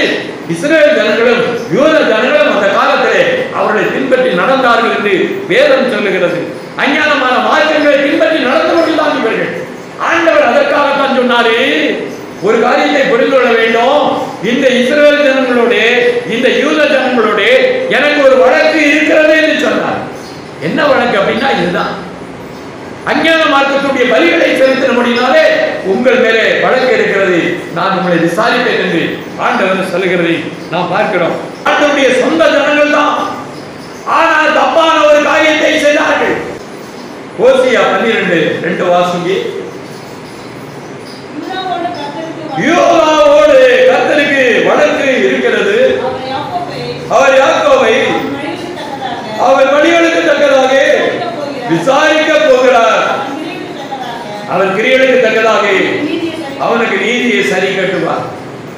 இஸ்ரேல் ஜனங்களும் யூத ஜனங்களும் அந்த காலத்திலே அவர்களை பின்பற்றி நடந்தார்கள் என்று வேதம் சொல்லுகிறது. அஞ்ஞானமான மார்க்கங்களை பின்பற்றி நடந்து கொண்டுதான் இவர்கள். ஆண்டவர் அதற்காகத்தான் சொன்னாரு, ஒரு காரியத்தை புரிந்து கொள்ள வேண்டும், இந்த இஸ்ரேல் ஜனங்களோட இந்த யூத ஜனங்களோட எனக்கு ஒரு வழக்கு இருக்கிறது என்று சொன்னார். என்ன வழக்கு அப்படின்னா இதுதான், அஞ்ஞான மார்க்கத்துடைய பலிகளை செலுத்தினபடினாலே உங்கள் மேலே வழக்கு இருக்கிறது, நான் உங்களை விசாரிப்பேன் என்று ஆண்டவர் சொல்லுகிறதை நாம் பார்க்கிறோம். ஆண்டவருடைய சொந்த ஜனங்கள் தான், ஆனால் தப்பான ஒரு காரியத்தை செய்தார்கள். ஓசியா 12:2 வாசிங்க. யூதாவோடு கர்த்தருக்கு வழக்கு இருக்கிறது, அவர் யாக்கோபை அவர் வழிகளுக்கு தக்கதாக விசாரிக்க போகிறார், அவர் கிரியைகளுக்கு தக்கதாக அவனுக்கு நீதியை சரி கட்டுவார்.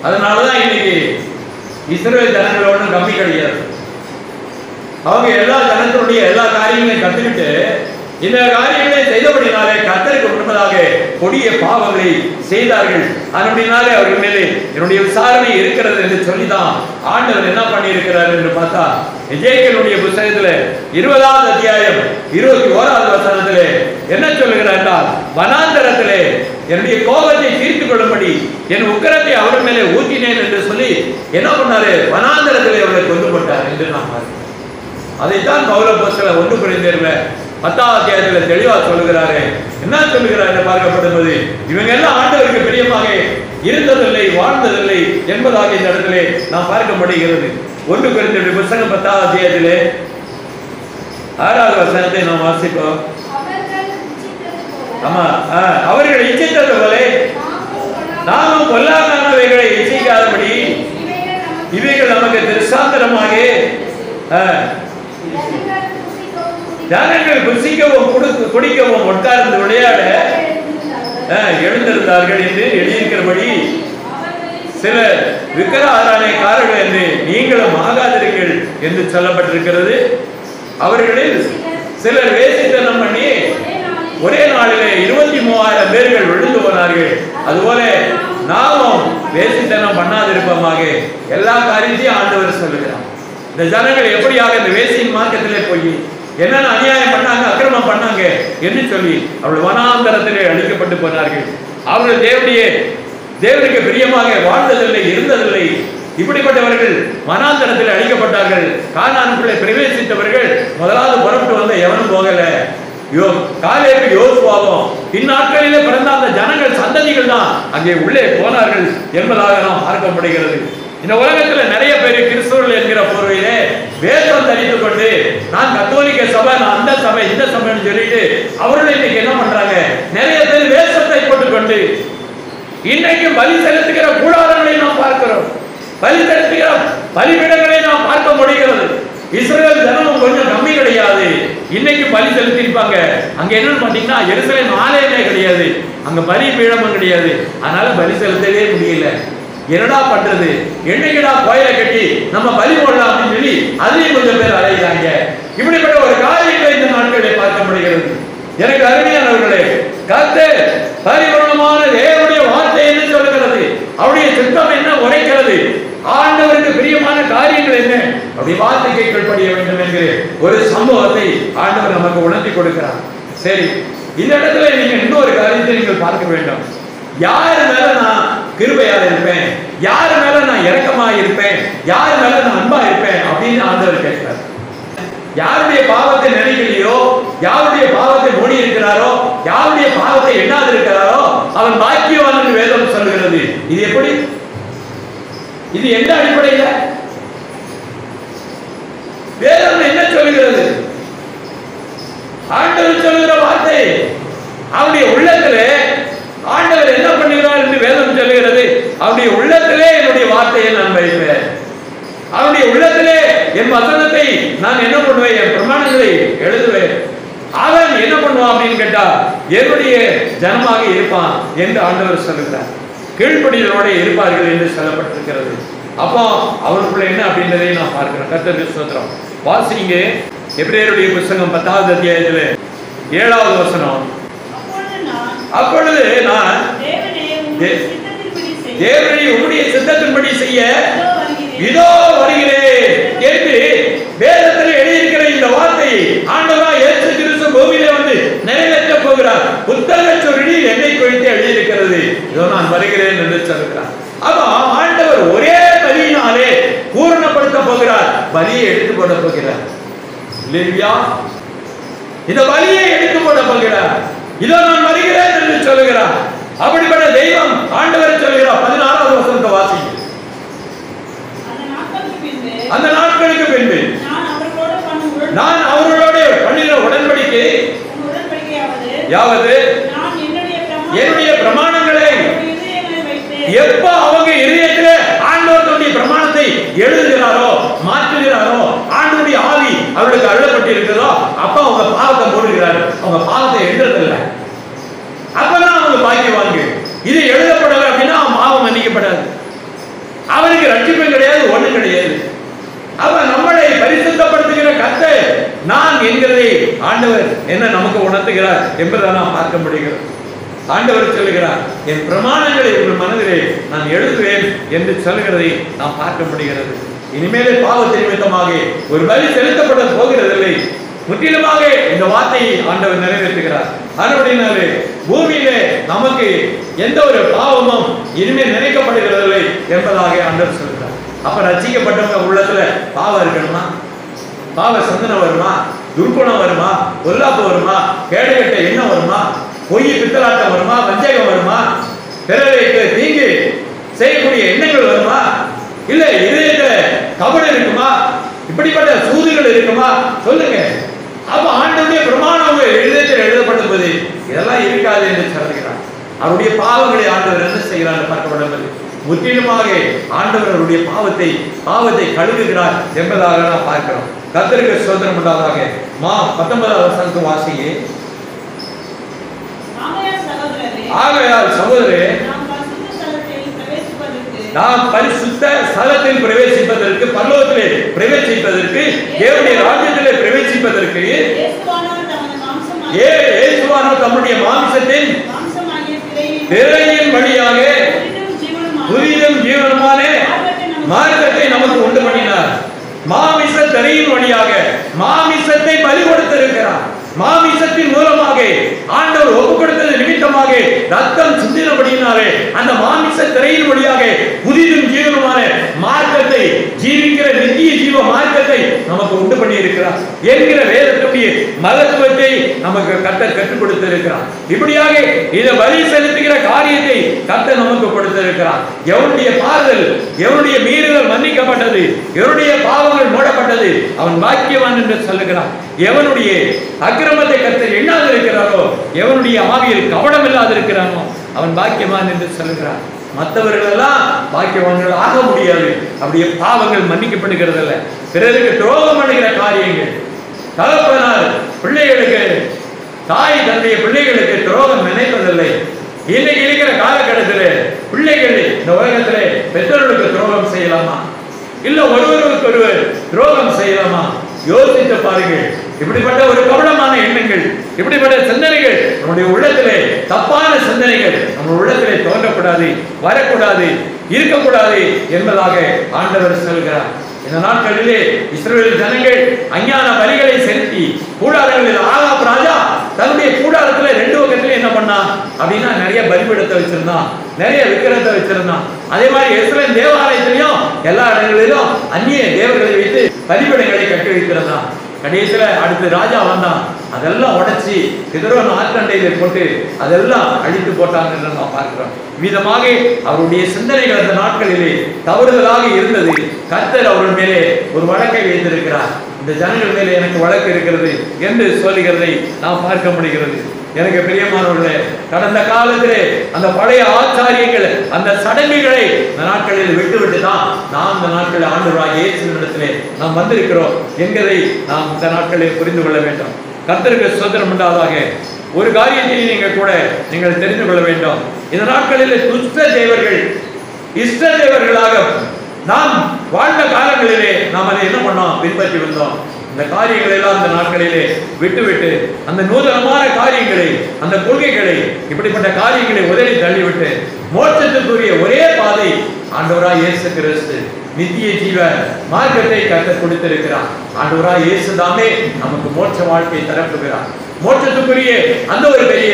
அதனாலதான் இன்னைக்கு இஸ்ரவேல் ஜனங்களோட கம்மி கிடையாது. அவங்க எல்லா ஜனங்களுடைய எல்லா காரியங்களையும் கத்துக்கிட்டு இந்த காரியங்களை செய்தபடினாலே கர்த்தருக்கு முன்பதாக கொடிய பாவங்களை செய்தார்கள். அப்படினாலே அவர்கள் மேலே என்னுடைய விசாரணை இருக்கிறது என்று சொல்லிதான் ஆண்டவர் என்ன பண்ணி இருக்கிறார் என்று பார்த்தா எசேக்கியேலுடைய புத்தகத்துல 20வது அத்தியாயம் 21வது வசனத்திலே என்ன சொல்லுகிறார் என்றால், வனாந்தரத்திலே என்னுடைய கோபத்தை தீர்த்து கொள்ளும்படி என் உக்கிரத்தை அவர் மேலே ஊற்றினேன் என்று சொல்லி என்ன பண்ணாரு, வனாந்தரத்திலே அவரை கொண்டு போட்டார் என்று நாம் பார்க்கிறோம். அதைத்தான் பவுலப்போஸ்தலர் 1 கொரிந்தியர் 10வது அத்தியாயத்தில் தெளிவா சொல்லுகிறாரு. என்ன சொல்லுகிறார் என்று பார்க்கப்படும்போது இவங்க எல்லாம் ஆண்டவருக்கு பிரியமாக இருந்ததில்லை, வாழ்ந்ததில்லை என்பதாக இந்த இடத்திலே நாம் பார்க்கப்படுகிறது. 1 கொரிந்தியர் புத்தகம் 10வது அத்தியாயத்திலே 6வது வசனத்தை நாம் வாசிப்போம். ஆமா, அவர்கள் இச்சித்தது போல நாமும் பொல்லாதவைகளை இச்சிக்காதபடி இவைகள் நமக்கு திருசாந்தரமாக ஜனங்கள் புசிக்கவும் குடிக்கவும் உட்கார்ந்து விளையாட எழுந்திருந்தார்கள் என்று எழுதியிருக்கிறபடி சிலர் விக்கிர ஆராதனைக்காரர்கள் என்று நீங்களும் ஆகாதிருங்கள் என்று சொல்லப்பட்டிருக்கிறது. அவர்களில் சிலர் வேசித்தனம் பண்ணி ஒரே நாளிலே 23,000 பேர்கள் விழுந்து போனார்கள். அதுபோல நாமும் வேசித்தனம் பண்ணாதிருப்போமாக. எல்லா காரியத்தையும் ஆண்டவர் சொல்லுகிறார். இந்த ஜனங்கள் எப்படியாக இந்த வேசியின் மார்க்கத்திலே போய் என்னென்ன அநியாயம் பண்ணாங்க, அக்கிரமம் பண்ணாங்க என்று சொல்லி அவர்கள் வனாந்தரத்திலே அழிக்கப்பட்டு போனார்கள். அவர்கள் தேவனுக்கு பிரியமாக வாழ்ந்ததில்லை, இருந்ததில்லை. இப்படிப்பட்டவர்கள் வனாந்தரத்தில் அழிக்கப்பட்டார்கள். கானானுக்குள்ளே பிரவேசித்தவர்கள் முதலாவது புறப்பட்டு வந்த எவனும் போகல. காலேபு யோசுவாவும் இந்நாட்களிலே பிறந்த அந்த ஜனங்கள் சந்ததிகள் தான் அங்கே உள்ளே போனார்கள் என்பதாக நாம் பார்க்க முடிகிறது. இந்த உலகத்துல நிறைய பேர் கிறிஸ்தவர்கள் என்கிற போர்வையிலே வேஷம் தரித்துக் கொண்டு நான் கத்தோலிக்க சபை, நான் அந்த சபை, இந்த சபைன்னு சொல்லிட்டு அவர்கள் இன்னைக்கு என்ன பண்றாங்க, நிறைய பேர் வேஷத்தை போட்டுக்கொண்டு இன்னைக்கு பலி செலுத்துகிற கூடாரங்களை நாம் பார்க்கிறோம். பலி செலுத்துகிற பலிபீடங்களை நாம் பார்க்க முடிகிறது. இஸ்ரவேல் ஜனமும் கொஞ்சம் கம்மி கிடையாது. இன்னைக்கு பலி செலுத்திருப்பாங்க. அங்க என்னன்னு பாத்தீங்கன்னா எருசலேம் ஆலயமே கிடையாது, அங்க பலிபீடமும் கிடையாது. அதனால பலி செலுத்தவே முடியல. என்னடா பண்றது, என்னைக்குடா கோயிலை கட்டி நம்ம பலி போடலாம் அப்படின்னு சொல்லி அதுலயும் கொஞ்சம் பேர் அலைகிறாங்க. இப்படிப்பட்ட ஒரு காரியங்களை இந்த நாட்களை பார்க்க முடிகிறது. எனக்கு அருமையானவர்களே, கர்த்தர் பரிபூர்ணமான தேவனுடைய வார்த்தை என்ன சொல்லுகிறது, அவருடைய சித்தம் என்ன உரைக்கிறது, ஆண்டவருக்கு பிரியமான காரியங்கள் என்ன, அப்படி வார்த்தைக்கு கீழ்ப்படிய வேண்டும் என்கிற ஒரு சம்பவத்தை ஆண்டவர் நமக்கு உணர்த்தி கொடுக்கிறார். சரி, இந்த இடத்துல நீங்க இன்னொரு காரியத்தை நீங்கள் பார்க்க வேண்டும். யார் மேல நான் கிருபையா இருப்பேன், யார் மேல நான் இரக்கமா இருப்பேன், யார் மேல நான் அன்பா இருப்பேன் அப்படின்னு ஆண்டவர் கேட்கிறார். யாருடைய பாவத்தை நினைக்கலையோ, யாருடைய பாவத்தை மூடி இருக்கிறாரோ, யாருடைய பாவத்தை எண்ணாது இருக்கிறாரோ அவன் பாக்கியவான் என்று வேதம் சொல்கிறது. இது எப்படி, இது எந்த அடிப்படையில் வேதம் என்ன சொல்கிறது? ஆண்டவர் சொல்லுகிற வார்த்தை அவருடைய உள்ளத்திலே ஆண்டவர் என்ன பண்ணுகிறார் என்று வேதம் சொல்லுகிறது. அவருடைய உள்ளத்திலே என்னுடைய வார்த்தையை நான் வைப்பேன், அவருடைய உள்ளத்திலே என் வசனத்தை நான் என்ன பண்ணுவேன், என் பிரமாணங்களை எழுதுவேன். அவன் என்ன பண்ணுவான் அப்படின்னு கேட்டா என்னுடைய ஜனமாக இருப்பான் என்று ஆண்டவர் சொல்லுகிறார். கீழ்ப்படிதலோட இருப்பார்கள் என்று சொல்லப்பட்டிருக்கிறது. அப்போ அவருக்குள்ள என்ன அப்படின்றதை நான் பார்க்கிறேன். கர்த்தருக்கு ஸ்தோத்திரம். வாசிங்க எபிரேயருடைய புத்தகம் 10வது அத்தியாயத்தில் 7வது வசனம். அப்பொழுது நான் தேவனை உம்முடைய சித்தத்தின்படி செய்ய இதோ வருகிறேன் என்று வேதத்தில் எழுதியிருக்கிற இந்த வார்த்தை ஆண்டவராகிய இயேசு கிறிஸ்து பூமியிலே வந்து நிறைவேற்ற போகிறார். புத்தகச் சுருளில் என்னை குறித்து எழுதியிருக்கிறது, இதோ நான் வருகிறேன் என்று சொல்கிறார். அப்ப ஆண்டவர் ஒரே பலியினாலே பூரணப்படுத்த போகிறார், பலியை எடுத்து போட போகிறார். இல்லையா? இந்த பலியை எடுத்து போட போகிறார். இதோ நான் வருகிறேன் என்று சொல்லுகிறார். அப்படிப்பட்ட தெய்வம் ஆண்டவர் சொல்கிறார். 16வது வசனத்தை வாசிங்க. அந்த நாட்களுக்கு பின்பு நான் அவர்களோட பண்ணின உடன்படிக்கை யாவது என்னுடைய பிரமாணங்களை எப்ப அவங்க இதயத்திலே ஆண்டவருடைய பிரமாணத்தை எழுதுகிறாரோ, மாற்றுகிறாரோ, ஆண்டவருடைய ஆவி அவர்களுக்கு அருளப்பட்டிருக்கிறதோ அப்ப அவங்க பாவத்தை போடுகிறார். அவங்க பாவத்தை எழுதுறதில்லை, அப்பதான் அவங்க பாக்கியவாங்க. இது எழுதப்படலை அப்படின்னா அவன் பாவம் மன்னிக்கப்படாது, அவனுக்கு ரட்சிப்பு கிடையாது, ஒண்ணும் கிடையாது. அவ நம்மளை பரிசுத்தப்படுத்துகிற கர்த்தர் நான் என்கிறதை ஆண்டவர் என்ன நமக்கு உணர்த்துகிறார் என்பதை நாம் பார்க்க முடிகிறது. ஆண்டவர் சொல்லுகிறார், என் பிரமாணங்களை உங்கள் மனதிலே நான் எழுதுவேன் என்று சொல்லுகிறதை நாம் பார்க்க முடிகிறது. இனிமேலே பாவத்தை நிமித்தமாக ஒரு பலி செலுத்தப்பட போகிறதில்லை, முற்றிலுமாக இந்த வார்த்தையை ஆண்டவர் நிறைவேற்றுகிறார். அதுபடினாலே பூமியிலே நமக்கு எந்த ஒரு பாவமும் இனிமேல் நினைக்கப்படுகிறதில்லை என்பதாக ஆண்டவர் சொல்கிறார். அப்ப ரட்சிக்கப்பட்டவங்க உள்ளத்துல பாவம் இருக்கணுமா, பாவ சிந்தனை வருமா, துர்குணம் வருமா, பொல்லாப்பு வருமா, கேடுகட்ட எண்ணம் வருமா, பொய் பித்தலாட்டம் வருமா, வஞ்சகம் வருமா, பிறருக்கு தீங்கு செய்யக்கூடிய எண்ணங்கள் வருமா, இல்ல இதயத்துல கபடு இருக்குமா, இப்படிப்பட்ட சூதுகள் இருக்குமா சொல்லுங்க. அப்ப ஆண்டவருடைய பிரமாணம் இதயத்தில் எழுதப்பட்டது இதெல்லாம் இருக்காது என்று சொல்லுகிறார். அவருடைய பாவங்களை ஆண்டவர் என்ன செய்கிறார் பார்க்கப்படவில்லை, முற்றிலுமாக ஆண்டவர் அவருடைய பாவத்தை கழுவுகிறார் என்பதாக நாம் பார்க்கிறோம். கர்த்தருக்கு ஸ்தோத்திரம் உண்டாவதாக. 19வது வசனத்தை வாசிங்க. ஆகையால் சகோதரரே நாம் பரிசுத்த ஸ்தலத்தில் பிரவேசிப்பதற்கு, பரலோகத்திலே பிரவேசிப்பதற்கு, தேவனுடைய ராஜ்யத்திலே பிரவேசிப்பதற்கு இயேசுவானவர் தம்முடைய மாம்சத்தின் திரையின் வழியாக புதிதும் ஜீவனுமான மார்க்கத்தை நமக்கு உண்டு பண்ணினார். மாமிச திரையின் வழியாக மாமிசத்தை பலி கொடுத்திருக்கிறார். மாமிசத்தின் மூலமாக ஆண்டவர் ஒப்பு கொடுத்தது நிமித்தமாக ரத்தம் சிந்தினபடியினாலே அந்த மாமிச திரையின் வழியாக புதிதும் ஜீவனுமான மார்க்கத்தை, ஜீவிக்கிற நித்திய ஜீவ மார்க்கத்தை நமக்கு உண்டு பண்ணி இருக்கிறார் என்கிற வேதத்துடைய மகத்துவத்தை நமக்கு கர்த்தர் கற்றுக் கொடுத்திருக்கிறார். இப்படியாக இதை பலி செலுத்துகிற காரியத்தை கர்த்தர் நமக்கு கொடுத்திருக்கிறார். எவனுடைய பாறுதல், எவனுடைய மீறுதல் மன்னிக்கப்பட்டது, எவனுடைய பாவங்கள் மூடப்பட்டது, அவன் பாக்கியவான் என்று சொல்லுகிறான். எவனுடைய அக்கிரமத்தை கர்த்தர் எண்ணாது இருக்கிறாரோ, எவனுடைய ஆவியில் கவனம் இல்லாது இருக்கிறானோ அவன் பாக்கியவான் என்று சொல்லுகிறார். மற்றவர்கள் எல்லாம் பாக்கியவான்கள் ஆக முடியாது. அப்படியே பாவங்கள் மன்னிக்கப்படுகிறது அல்ல. பிறருக்கு துரோகம் பண்ணுகிற காரியங்கள், தகப்பனார் பிள்ளைகளுக்கு, தாய் தந்தைய பிள்ளைகளுக்கு துரோகம் நினைப்பதில்லை. இன்னைக்கு இருக்கிற காலகட்டத்தில் பிள்ளைகள் இந்த உலகத்திலே பெற்றோர்களுக்கு துரோகம் செய்யலாமா, இல்ல ஒருவருக்கு ஒருவர் துரோகம் செய்யலாமா? யோசித்து பாருங்கள். இப்படிப்பட்ட ஒரு கவனமான எண்ணங்கள், இப்படிப்பட்ட சிந்தனைகள் நம்முடைய உள்ளத்திலே, தப்பான சிந்தனைகள் நம்ம உள்ளத்திலே தோன்றக்கூடாது, வரக்கூடாது, இருக்கக்கூடாது என்பதாக ஆண்டவர் சொல்கிறார். இந்த நாட்களிலே இஸ்ரவேல் ஜனங்கள் அஞ்ஞான பலிகளை செலுத்தி கூடாரங்களில் ஆகாப் ராஜா தன்னுடைய கூடாரத்துல 2 பக்கத்துல என்ன பண்ணா அப்படின்னா நிறைய பலிபீடத்தை வச்சிருந்தான், நிறைய விக்கிரகத்தை வச்சிருந்தான். அதே மாதிரி எருசலேம் தேவாலயத்திலையும் எல்லா இடங்களிலும் அந்நிய தேவர்களை வைத்து பலிபீடங்களை கட்டி வைத்திருந்தான். கடைசியில அடுத்து ராஜா வந்தான், அதெல்லாம் உடைச்சி கிதரோன் ஆற்றண்டையில போட்டு அதெல்லாம் அழித்து போட்டாங்க என்று நாம் பார்க்கிறோம். விதமாக அவருடைய சிந்தனைகள் அந்த நாட்களிலே தவறுதலாக இருந்தது. கர்த்தர் அவர்கள் மேலே ஒரு வழக்கை வைத்திருக்கிறார். இந்த ஜனங்கள் மேலே எனக்கு வழக்கு இருக்கிறது என்று சொல்லுகிறதை நாம் பார்க்க முடிகிறது. எனக்கு பிரியமானவர்களே, கடந்த காலத்திலே அந்த பழைய ஆச்சாரியங்கள், அந்த சடங்குகளை இந்த நாட்களில் விட்டுவிட்டு தான் நாம் இந்த நாட்களில் ஆண்டவராகிய இயேசுவினிடத்திலே நாம் வந்திருக்கிறோம் என்கிறதை நாம் இந்த நாட்களில் புரிந்து கொள்ள வேண்டும். கர்த்தருக்கு ஸ்தோத்திரம் உண்டாவதாக. ஒரு காரியத்தை நீங்கள் தெரிந்து கொள்ள வேண்டும். இந்த நாட்களில் துஷ்ட தேவர்கள், இஷ்ட தேவர்களாக நாம் வாழ்ந்த காலங்களிலே நாம் அதை என்ன பண்ணோம், பின்பற்றி வந்தோம். இந்த காரியங்களை எல்லாம் இந்த நாட்களிலே விட்டுவிட்டு அந்த நூதனமான காரியங்களை, அந்த கொள்கைகளை, இப்படிப்பட்ட காரியங்களை உதறி தள்ளிவிட்டு மோட்சத்துக்குரிய ஒரே பாதை ஆண்டவராய் இயேசு கிறிஸ்து நித்திய ஜீவ மார்க்கத்தை கர்த்தர் கொடுத்திருக்கிறார். ஆண்டவராய் இயேசு தாமே நமக்கு மோட்ச வாழ்க்கையை தரப்புகிறார். மோட்சத்துக்குரிய அந்த ஒரு பெரிய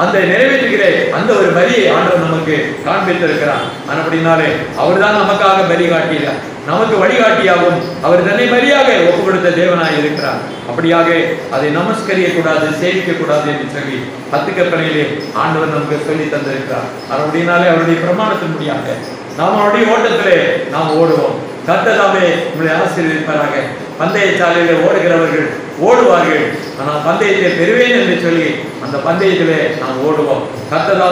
அந்த நிறைவேற்றுகிற அந்த ஒரு பலியை ஆண்டவர் நமக்கு காண்பித்திருக்கிறார். அப்படினாலே அவர் தான் நமக்காக பலி காட்டினார், நமக்கு வழிகாட்டியாகவும் அவர் தன்னை பலியாக ஒப்பு கொடுத்த தேவனாய் இருக்கிறார். அப்படியாக அதை நமஸ்கரிய கூடாது, சேவிக்க கூடாது என்று சொல்லி 10 கற்பனையிலே ஆண்டவர் நமக்கு சொல்லி தந்திருக்கிறார். அப்படினாலே அவருடைய பிரமாணத்தின் முடியாக நாம் அவருடைய ஓட்டத்திலே நாம் ஓடுவோம். கர்த்தர் உங்களை ஆசீர்வதிப்பாராக. பந்தய சாலையிலே ஓடுகிறவர்கள் ஓடுவார்கள், ஆனால் பந்தயத்தை பெறுவேன் என்று சொல்லி அந்த பந்தயத்திலே நாம் ஓடுவோம். கர்த்தர்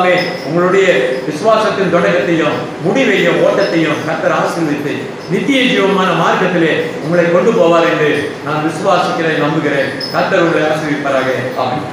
உங்களுடைய விசுவாசத்தின் தொடக்கத்தையும் முடிவையும் ஓட்டத்தையும் கர்த்தர் ஆசீர்வதித்து நித்திய ஜீவமான மார்க்கத்திலே உங்களை கொண்டு போவார் என்று நான் விசுவாசிக்கிறேன், நம்புகிறேன். கர்த்தர் உங்களை ஆசீர்வதிப்பாராக. ஆமென்.